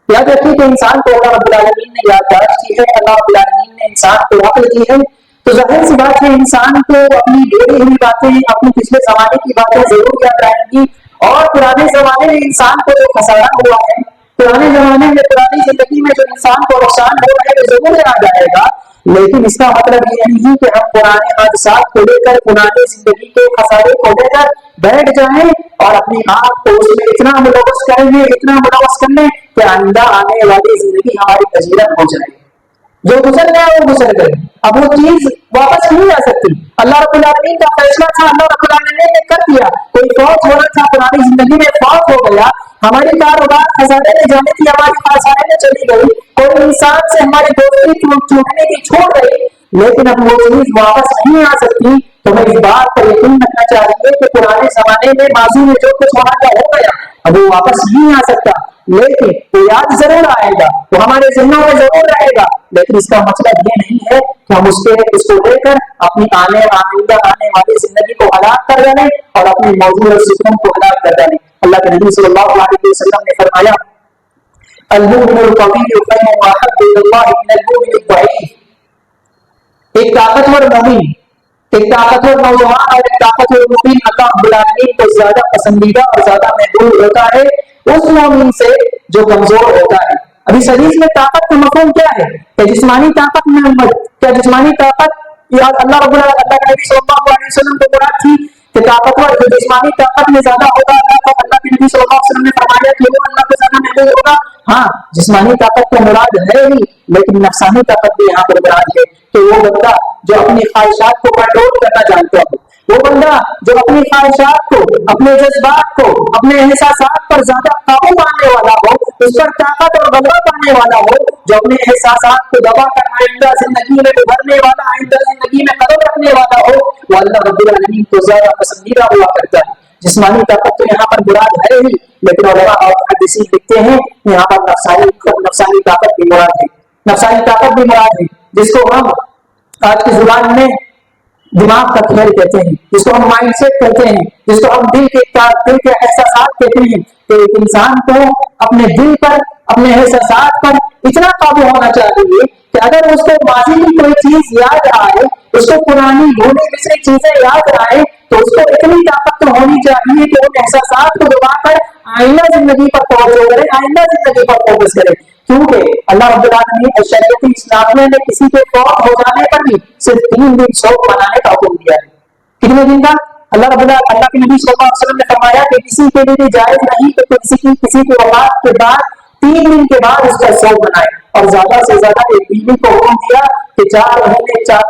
یاد رکھیے کہ انسان کو اللہ رب العالمین نے یادداشت دی ہے، اللہ رب العالمین نے انسان کو عقل دی ہے، تو ظاہر سی بات ہے انسان کو اپنی ڈھیری ہوئی باتیں، اپنے پچھلے زمانے کی باتیں ضرور یاد رہیں گی، اور پرانے زمانے میں انسان کو جو خسارہ ہوا ہے، پرانے زمانے میں پرانی زندگی میں جو انسان کو نقصان ہوا ہے وہ ضرور یاد آئے گا۔ لیکن اس کا مطلب یہ نہیں کہ ہم پرانے حادثات کو لے کر پرانی زندگی کے خسارے کو لے کر بیٹھ جائیں اور اپنی آپ کو اس میں اتنا ملوث کریں گے، اتنا ملوث کر لیں کہ آئندہ آنے والی زندگی ہماری فضیلت ہو جائے. جو گزر گیا وہ گزر گئے، اب وہ چیز واپس نہیں آ سکتی. اللہ رب العالمین کا فیصلہ تھا، اللہ رب العالمین نے کر دیا. کوئی فوت ہونا تھا پرانی زندگی میں، فوت ہو گیا. ہماری کاروبار خزانے میں جانے تھی، ہماری خزانے میں چلی گئی. کوئی انسان سے ہماری دوستی چھوٹنے کی چھوڑ گئی، لیکن اب وہ چیز واپس نہیں آ سکتی. تو میں اس بات پر یقین رکھنا چاہیے کہ پرانے زمانے میں ماضی میں جو کچھ ہونا تھا ہو گیا، اب وہ واپس نہیں آ سکتا. لیکن وہ یاد ضرور آئے گا، وہ ہمارے ذہنوں میں ضرور رہے گا. لیکن اس کا مطلب یہ نہیں ہے کہ ہم اس کو لے کر اپنی آئندہ آنے والی زندگی کو ہلاک کر ڈالیں اور اپنے موجودہ سکون کو ہلاک کر ڈالیں. اللہ کے نبی صلی اللہ علیہ وسلم نے فرمایا المؤمن القوی خیر واحب الی اللہ من المؤمن الضعیف. ایک طاقتور مومن، ایک طاقتور نوجوان اور ایک طاقتور مومن اللہ رب العالمین کو زیادہ پسندیدہ اور زیادہ محبوب ہوتا ہے اس مومن سے جو کمزور ہوتا ہے. ابھی اس حدیث میں طاقت کا مفہوم کیا ہے؟ کہ جسمانی طاقت میں کیا جسمانی طاقت یا اللہ رب العالمین اللہ کے نبی صلی اللہ علیہ وسلم کو مراد تھی کہ طاقتور جو جسمانی طاقت میں زیادہ ہوگا، اللہ کے نبی صلی اللہ علیہ وسلم نے فرمایا کہ وہ اللہ کو زیادہ محبوب ہوگا. ہاں، جسمانی طاقت تو مراد ہے ہی، لیکن نفسانی طاقت بھی یہاں پر مراد ہے کہ وہ بندہ جو اپنی خواہشات کو کنٹرول کرنا جانتا ہو، وہ بندہ جو اپنی خواہشات کو، اپنے جذبات کو، اپنے احساسات پر زیادہ قابو پانے والا ہو، اس پر طاقت اور غلبہ پانے والا ہو، جو اپنے احساسات کو دبا کر آئندہ زندگی میں ابھرنے والا، آئندہ زندگی میں قدم رکھنے والا ہو، وہ اللہ رب العالمین کو زیادہ پسندیدہ ہوا کرتا ہے. جسمانی طاقت تو یہاں پر مراد ہے ہی، لیکن علماء اور محدثین لکھتے ہیں یہاں پر نفسانی طاقت بھی مراد ہے. نفسانی طاقت بھی مراد ہے، جس کو ہم آج کی زبان میں دماغ کا کھیل کہتے ہیں، جس کو ہم مائنڈ سیٹ کہتے ہیں، جس کو ہم دل کے احساسات کہتے ہیں. کہ ایک انسان کو اپنے دل پر، اپنے احساسات پر اتنا قابو ہونا چاہیے کہ اگر اس کو ماضی کی کوئی چیز یاد آئے، اس کو پرانی بھولی بسری چیزیں یاد آئے، تو اس کو اتنی طاقت تو ہونی چاہیے کہ ان احساسات کو دبا کر آئندہ زندگی پر توجہ کرے، آئندہ زندگی پر فوکس کرے. کیونکہ اللہ رب العالمین شریعت اسلامیہ نے کسی کے فوت ہو جانے پر بھی صرف 3 دن شوق منانے کا حکم دیا ہے. کتنے دن کا؟ اللہ کے نبی صلی اللہ علیہ وسلم نے فرمایا کہ کسی کے لیے بھی جائز نہیں کہ کسی کی وفات کے بعد 3 دن کے بعد اس کا شوق منائے، اور زیادہ سے زیادہ ایک بیوی کو حکم دیا کہ 4 مہینے 4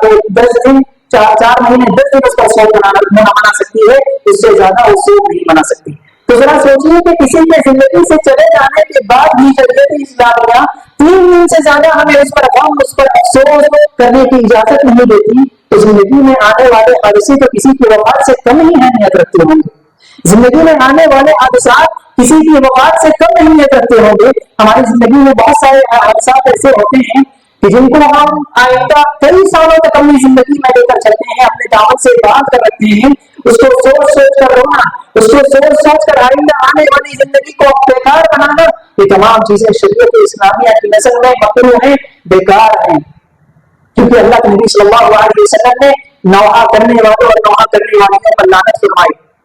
مہینے 10 دن اس کا شوق منا سکتی ہے، اس سے زیادہ وہ شوق نہیں منا سکتی. تو ذرا سوچیے کہ کسی کے زندگی سے چلے جانے کے بعد بھی شریعت اسلامیہ 3 دن سے زیادہ ہمیں اس پر غم، اس پر افسوس کرنے کی اجازت نہیں دیتی. تو زندگی میں آنے والے حادثے تو کسی کی وفات سے کم ہی اہمیت رکھتے ہوں گے. زندگی میں آنے والے حادثات کسی کی وفات سے کم اہمیت رکھتے ہوں گے. ہماری زندگی میں بہت سارے حادثات ایسے ہوتے ہیں کہ جن کو ہم آئندہ کئی سالوں تک اپنی زندگی میں لے کر چلتے ہیں، اپنے دعوت سے بات کر رکھتے ہیں، اس کو سوچ کر رونا، اس کو سوچ کر آئندہ آنے والی زندگی کو بیکار بنانا، یہ تمام چیزیں شریعت اسلامیہ کی نظر میں مکروہ ہیں، بیکار ہیں. کیونکہ اللہ کے نبی صلی اللہ علیہ وسلم نے نوحہ کرنے والوں اور نوحہ کرنے والیوں پر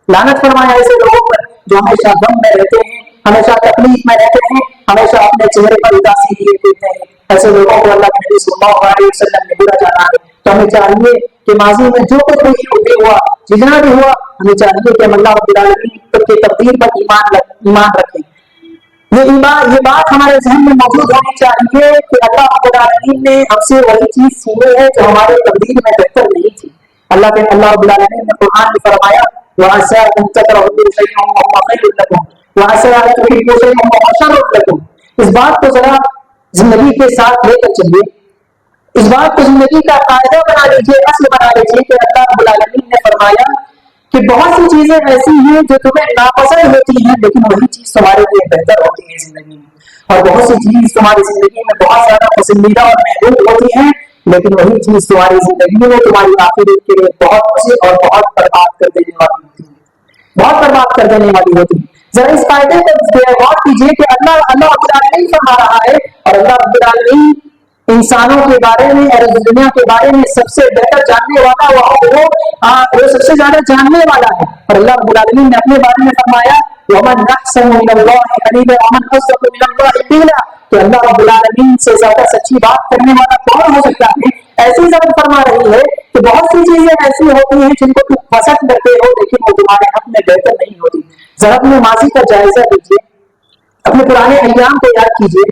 لعنت فرمایا ایسے لوگوں پر جو ہمیشہ غم میں رہتے ہیں، ہمیشہ تکلیف میں رہتے ہیں، ہمیشہ اپنے چہرے پر اداسی لیے پھرتے ہیں. ایسے لوگوں کو اللہ کے نبی صلی اللہ علیہ وسلم نے برا جانا ہے. تو ہمیں چاہیے کہ ماضی میں جو کچھ بھی ہوا، جتنا بھی ہوا، ہمیں چاہیے کہ ہم اللہ رب العالمین کی تقدیر پر ایمان رکھیں. یہ بات ہمارے ذہن میں موجود ہونی چاہیے کہ اللہ رب العالمین نے ہم سے وہی چیز چھینی ہے جو ہمارے تقدیر میں بہتر نہیں تھی. اللہ رب العالمین نے قرآن میں فرمایا وَعَسَىٰ أَن تَكْرَهُوا شَيْئًا وَهُوَ خَيْرٌ لَكُمْ وَعَسَىٰ أَن تُحِبُّوا شَيْئًا وَهُوَ شَرٌّ لَكُمْ. اس بات کو ذرا زندگی کے ساتھ لے کر چلیے، اس بات کو زندگی کا قاعدہ بنا لیجیے، اصل بنا لیجیے کہ اللہ رب العالمین نے فرمایا کہ بہت سی چیزیں ایسی ہیں جو تمہیں ناپسند ہوتی ہیں، لیکن وہی چیز تمہارے لیے بہتر ہوتی ہے زندگی میں. اور بہت سی چیز تمہاری زندگی میں بہت زیادہ پسندیدہ اور محبوب ہوتی ہیں، لیکن وہی چیز تمہاری زندگی میں تمہاری آخرت کے لیے بہت مضر اور بہت برباد کر دینے والی ہوتی ہے، بہت برباد کر دینے والی ہوتی ہے. ذرا اس قاعدے پر غور کیجیے کہ اللہ رب العالمین فرما رہا ہے، اور اللہ رب العالمین انسانوں کے بارے میں اور اس دنیا کے بارے میں سب سے بہتر جاننے والا وہ سب سے زیادہ جاننے والا ہے. اور اللہ رب العالمین نے اپنے بارے میں فرمایا وَمَنْ أَحْسَنُ مِنَ اللَّهِ حَدِيثًا وَمَنْ أَصْدَقُ مِنَ اللَّهِ قِيلًا، کہ اللہ رب العالمین سے زیادہ سچی بات کرنے والا کون ہو سکتا ہے. ایسی ضرب فرما رہی ہے کہ بہت سی چیزیں ایسی ہوتی ہیں جن کو تم پسند کرتے ہو لیکن وہ تمہارے حق میں بہتر نہیں ہوتی. ضرب میں ماضی کا جائزہ لیجیے, اپنے پرانے ایام کو یاد کیجیے.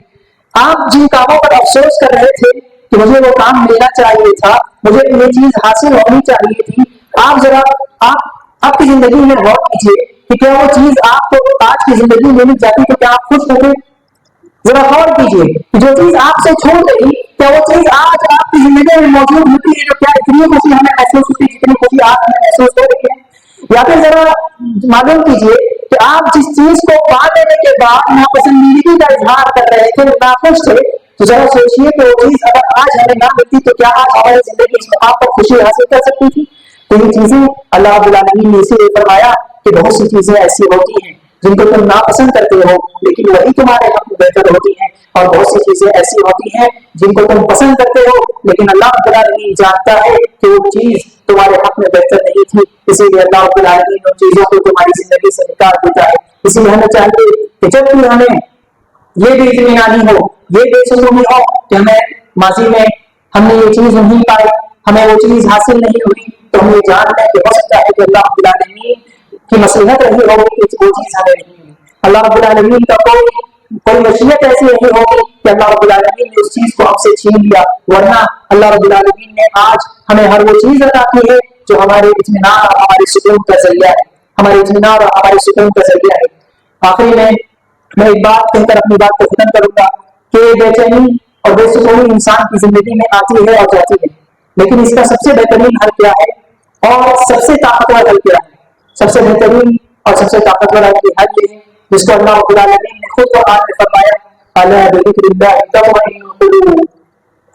آپ جن کاموں پر افسوس کر رہے تھے کہ مجھے وہ کام ملنا چاہیے تھا, مجھے یہ چیز حاصل ہونی چاہیے تھی, آپ ذرا آپ کی زندگی میں غور کیجیے کہ کیا وہ چیز آپ کو آج کی زندگی میں مل جاتی تو کیا آپ خوش ہوتے؟ ذرا غور کیجیے کہ جو چیز آپ سے چھوڑ گئی کیا وہ چیز آج آپ کی زندگی میں موجود ہوتی ہے تو کیا اتنی خوشی ہمیں محسوس ہوتی ہے جتنی خوشی آج ہمیں محسوس ہو رہی ہے؟ یا پھر ذرا معلوم کیجیے کہ آپ جس چیز کو پا لینے کے بعد ناپسندیدگی کا اظہار کر رہے تھے, ناخوش تھے, تو ذرا سوچیے کہ وہ چیز اگر آج ہمیں نہ ملتی تو کیا آج ہماری زندگی اس میں آپ کو خوشی حاصل کر سکتی تھی؟ تو یہ چیزیں اللہ رب العالمین نے اسی لیے فرمایا کہ بہت سی چیزیں ایسی ہوتی ہیں جن کو تم ناپسند کرتے ہو لیکن وہی تمہارے حق میں بہتر ہوتی ہیں, اور بہت سی چیزیں ایسی ہوتی ہیں جن کو تم پسند کرتے ہو لیکن اللہ رب العالمین جانتا ہے کہ وہ چیز تمہارے حق میں بہتر نہیں تھی, اسی لیے اللہ رب العالمین ان چیزوں کو تمہاری زندگی سے نکال دیتا ہے. اسی لیے ہمیں چاہیے کہ جب بھی ہمیں یہ بے اطمینانی ہو, یہ بے سکونی ہو کہ ہمیں ماضی میں ہم نے یہ چیز نہیں پائی, ہمیں وہ چیز حاصل نہیں ہوئی, تو ہم یہ جان لیں کہ ہو سکتا ہے کہ اللہ رب العالمین کی مصلحت رہی ہوگی کہ وہ چیز ہمیں نہیں ملی. اللہ رب العالمین کا کوئی مشیت ایسی نہیں ہوگی کہ اللہ رب العالمین نے اس چیز کو ہم سے چھین لیا, ورنہ اللہ رب العالمین نے آج ہمیں ہر وہ چیز عطا کی ہے جو ہمارے اطمینان اور ہمارے سکون کا ذریعہ ہے, ہمارے اطمینان اور ہمارے سکون کا ذریعہ ہے. آخری میں ایک بات کہہ کر اپنی بات کو ختم کروں گا کہ بے چینی اور بے سکونی انسان کی زندگی میں آتی ہے اور جاتی ہے, لیکن اس کا سب سے بہترین حل کیا ہے اور سب سے طاقتور حل کیا ہے؟ سب سے بہترین اور سب سے طاقتور حل یہ ہے جس کو اللہ رب العالمین نے خود قرآن میں فرمایا, الا بذکر اللہ تطمئن القلوب,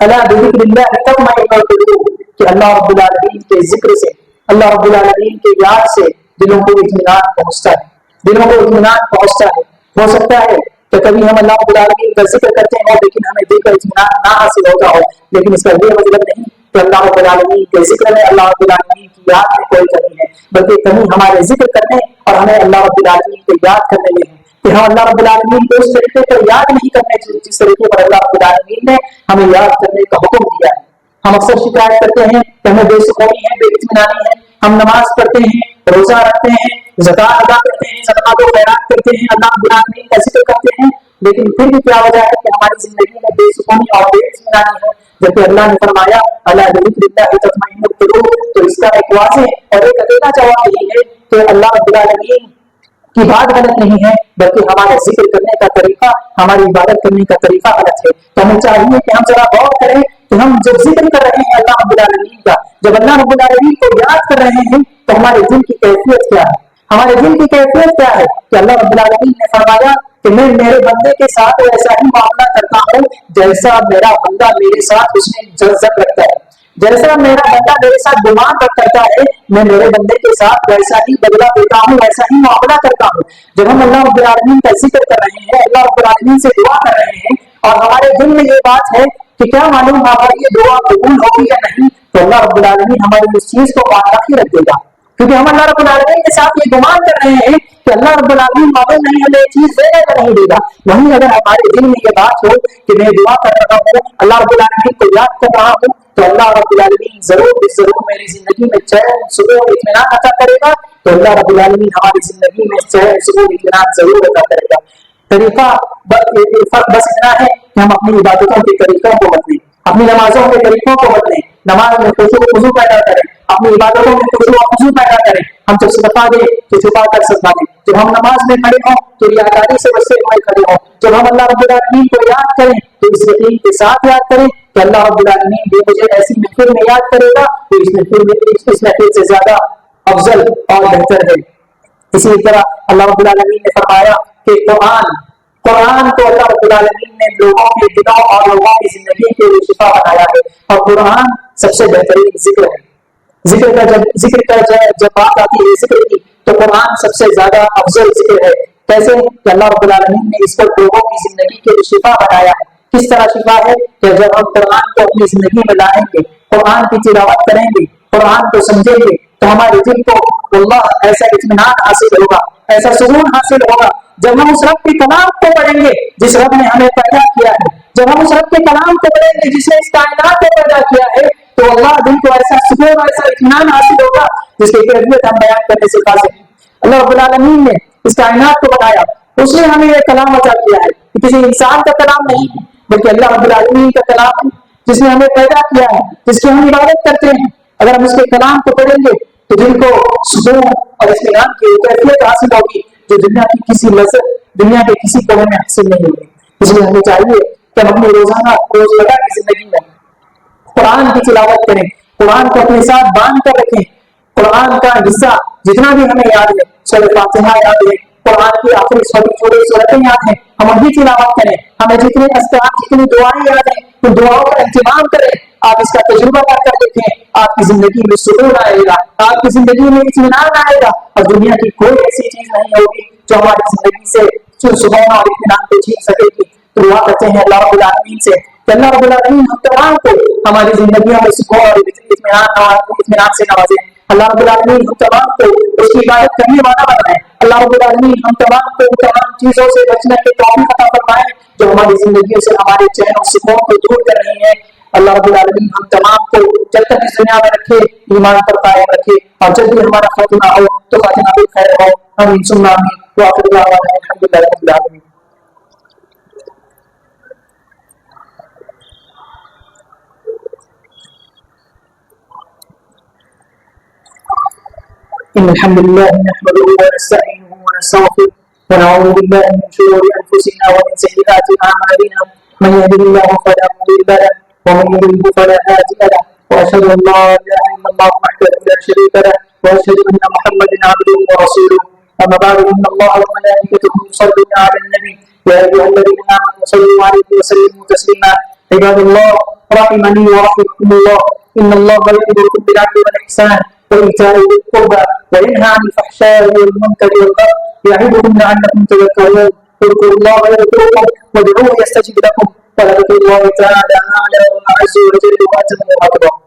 الا بذکر اللہ تطمئن القلوب, کہ اللہ رب العالمین کے ذکر سے, اللہ رب العالمین کے یاد سے دلوں کو اطمینان پہنچتا ہے, دلوں کو اطمینان پہنچتا ہے. ہو سکتا ہے کہ کبھی ہم اللہ رب العالمین کا ذکر کرتے ہیں لیکن ہمیں دل کا اطمینان نہ حاصل ہوتا ہو, لیکن اس کا یہ مطلب نہیں کہ اللہ رب العالمین کے ذکر میں, اللہ رب العالمین کی یاد میں کوئی کمی ہے, بلکہ کمی ہمارے ذکر کرنے اور ہمیں اللہ رب العالمین کو یاد کرنے میں ہے کہ ہم اللہ رب العالمین کو اس طریقے پر یاد نہیں کرنے جس طریقے پر اللہ رب العالمین نے ہمیں یاد کرنے کا حکم دیا ہے. ہم اکثر شکایت کرتے ہیں کہ ہمیں بے سکونی ہے, بے اطمینانی ہے, ہم نماز پڑھتے ہیں, روزہ رکھتے ہیں, زکات ادا کرتے ہیں, صدقات و خیرات کرتے ہیں, اللہ رب العالمین کا ذکر کرتے ہیں, لیکن پھر بھی کیا وجہ ہے کہ ہماری زندگی میں بے سکونی اور بے اطمینانی ہے, جبکہ اللہ نے فرمایا الا بذکر اللہ تطمئن القلوب. تو اس کا ایک واضح اور ایک اکیلا جواب یہ ہے کہ اللہ رب العالمین کی بات غلط نہیں ہے, بلکہ ہمارے ذکر کرنے کا طریقہ, ہماری عبادت کرنے کا طریقہ غلط ہے. تو ہمیں چاہیے کہ ہم ذرا غور کریں کہ ہم جب ذکر کر رہے ہیں اللہ رب العالمین کا, جب اللہ رب العالمین کو یاد کر رہے ہیں تو ہمارے دل کی کیفیت کیا ہے؟ ہمارے دل کی کیفیت کیا ہے کہ اللہ رب العالمین نے فرمایا کہ میں میرے بندے کے ساتھ ویسا ہی معاملہ کرتا ہوں جیسا میرا بندہ میرے ساتھ اس میں جذب رکھتا ہے, جیسا میرا بندہ میرے ساتھ گمان کرتا ہے میں میرے بندے کے ساتھ ویسا ہی بدلہ دیتا ہوں, ویسا ہی معاملہ کرتا ہوں. جب ہم اللہ رب العالمین کا ذکر کر رہے ہیں, اللہ رب العالمین سے دعا کر رہے ہیں اور ہمارے دل میں یہ بات ہے کہ کیا معلوم ہماری یہ دعا قبول ہوگی یا نہیں, تو اللہ رب العالمین ہماری اس چیز کو باقی رکھ دے گا, کیونکہ ہم اللہ رب العالمین کے ساتھ یہ گمان کر رہے ہیں کہ اللہ رب العالمین معلوم نہیں ہمیں یہ چیز دے گا یا نہیں دے گا. وہیں اگر ہمارے دل میں یہ بات ہو کہ میں دعا کر رہا ہوں, اللہ رب العالمین کو یاد کر رہا ہوں, تو اللہ رب العالمین ضرور میری زندگی میں چین, سکون, اطمینان عطا کرے گا. تو اللہ رب العالمین ہماری زندگی میں چین, سکون, اطمینان ضرور عطا کرے گا. طریقہ بس اتنا ہے کہ ہم اپنی عبادتوں کے طریقوں کو بدلیں, اپنی نمازوں کے طریقوں کو بدلیں, نماز میں خضوع پیدا کریں, اپنی عبادتوں میں خضوع پیدا کریں. ہم جب صدقہ دیں تو چھپا کر صدقہ دیں, جب ہم نماز میں کھڑے ہوں تو ریاکاری سے بچتے ہوئے کھڑے ہوں, جب ہم اللہ رب العالمین کو یاد کریں تو اس یقین کے ساتھ یاد کریں کہ اللہ رب العالمین بھی مجھے ایسی محفل میں یاد کرے گا تو اس محفل سے زیادہ افضل اور بہتر ہے. اسی طرح اللہ رب العالمین نے فرمایا کہ قرآن کو اللہ رب العالمین نے لوگوں کے دلوں اور لوگوں کی زندگی کے لیے شفا بنایا ہے, اور قرآن سب سے بہترین ذکر ہے. ذکر کا جب بات آتی ہے ذکر کی تو قرآن سب سے زیادہ افضل ذکر ہے. کیسے کہ اللہ رب العالمین نے اس پر لوگوں کی زندگی کے لیے شفا بنایا ہے. کس طرح شفا ہے کہ جب ہم قرآن کو اپنی زندگی میں لائیں گے, قرآن کی تلاوت کریں گے, قرآن کو سمجھیں گے, تو ہمارے دل کو اللہ ایسا اطمینان حاصل ہوگا, ایسا سکون حاصل ہوگا. جب ہم اس رب کے کلام کو پڑھیں گے جس رب نے ہمیں پیدا کیا ہے, جب ہم اس رب کے کلام کو پڑھیں گے جس نے اس کائنات کو پیدا کیا ہے, تو اللہ دل کو ایسا سکون ایسا اطمینان حاصل ہوگا جس کی کیفیت ہم بیان کرنے سے قاصر ہیں. اللہ رب العالمین نے اس کائنات کو بنایا, اس نے ہمیں یہ کلام عطا کیا ہے, کسی انسان کا کلام نہیں ہے بلکہ اللہ رب العالمین کا کلام ہے جس نے ہمیں پیدا کیا ہے, جس کی ہم عبادت کرتے ہیں. اگر ہم اس کے کلام کو پڑھیں گے تو دل کو سکون اور اطمینان کی کیفیت حاصل ہوگی جو دنیا کی کسی لذت, دنیا کے کسی کونے میں حاصل نہیں ہوگی. اس لیے ہمیں چاہیے کہ ہم اپنی روزانہ روزمرہ کی زندگی میں قرآن کی تلاوت کریں, قرآن کو اپنے ساتھ باندھ کر رکھیں. قرآن کا حصہ جتنا بھی ہمیں یاد ہے, سورۃ فاتحہ یاد ہے, قرآن کی آخری چھوٹی سورتیں یاد ہیں, ہم ابھی تلاوت کریں. ہمیں جتنے اذکار, جتنی دعائیں یاد ہیں ان دعاؤں کا اہتمام کریں. آپ اس کا تجربہ کر دیکھیں, آپ کی زندگی میں سکون آئے گا, آپ کی زندگی میں اطمینان آئے گا, اور دنیا کی کوئی ایسی چیز نہیں ہوگی جو ہماری زندگی سے سکون اور اطمینان کو چھین سکے گی. تو دعا کرتے ہیں اللہ رب العالمین سے کہ اللہ رب العالمین ہم تمام کو ہماری زندگیوں میں سکون اور اطمینان سے نوازے. اللہ رب العالمین ہم تمام کو اس کی عبادت کرنے والا بنائے. اللہ رب العالمین ہم تمام کو تمام چیزوں سے بچنے کی توفیق عطا فرمائے جو ہماری زندگیوں سے ہمارے چین اور سکون کو دور کر رہی ہیں. اللہ رب العالمین ہم تمام کو جب تک اس دنیا میں رکھے ایمان پر قائم رکھے, اور جب بھی ہمارا خاتمہ ہو تو خاتمہ بھی خیر ہو. آمین ثم آمین. وآخر دعوانا الحمدللہ رب العالمین. إن الحمد لله نحمده ونستعينه ونستغفره ونعوذ بالله من شرور أنفسنا ومن سيئات أعمالنا, من يهده الله فلا مضل له ومن يضلل فلا هادي له, وأشهد أن لا إله إلا الله وحده لا شريك له, وأشهد أن محمدا عبده ورسوله. أما بعد, إن الله وملائكته يصلون على النبي يا أيها الذين آمنوا صلوا عليه وسلموا تسليما. عباد الله رحمني ورحمكم الله, إن الله يأمركم بالعدل والإحسان وإيتاء ذي القربى وينهى عن الفحشاء والمنكر والبغي يعظكم لعلكم تذكرون. اذكروا الله يذكركم وادعوه يستجب لكم, ولذكر الله تعالى أعلى وأعز وجل وأتم وأكبر.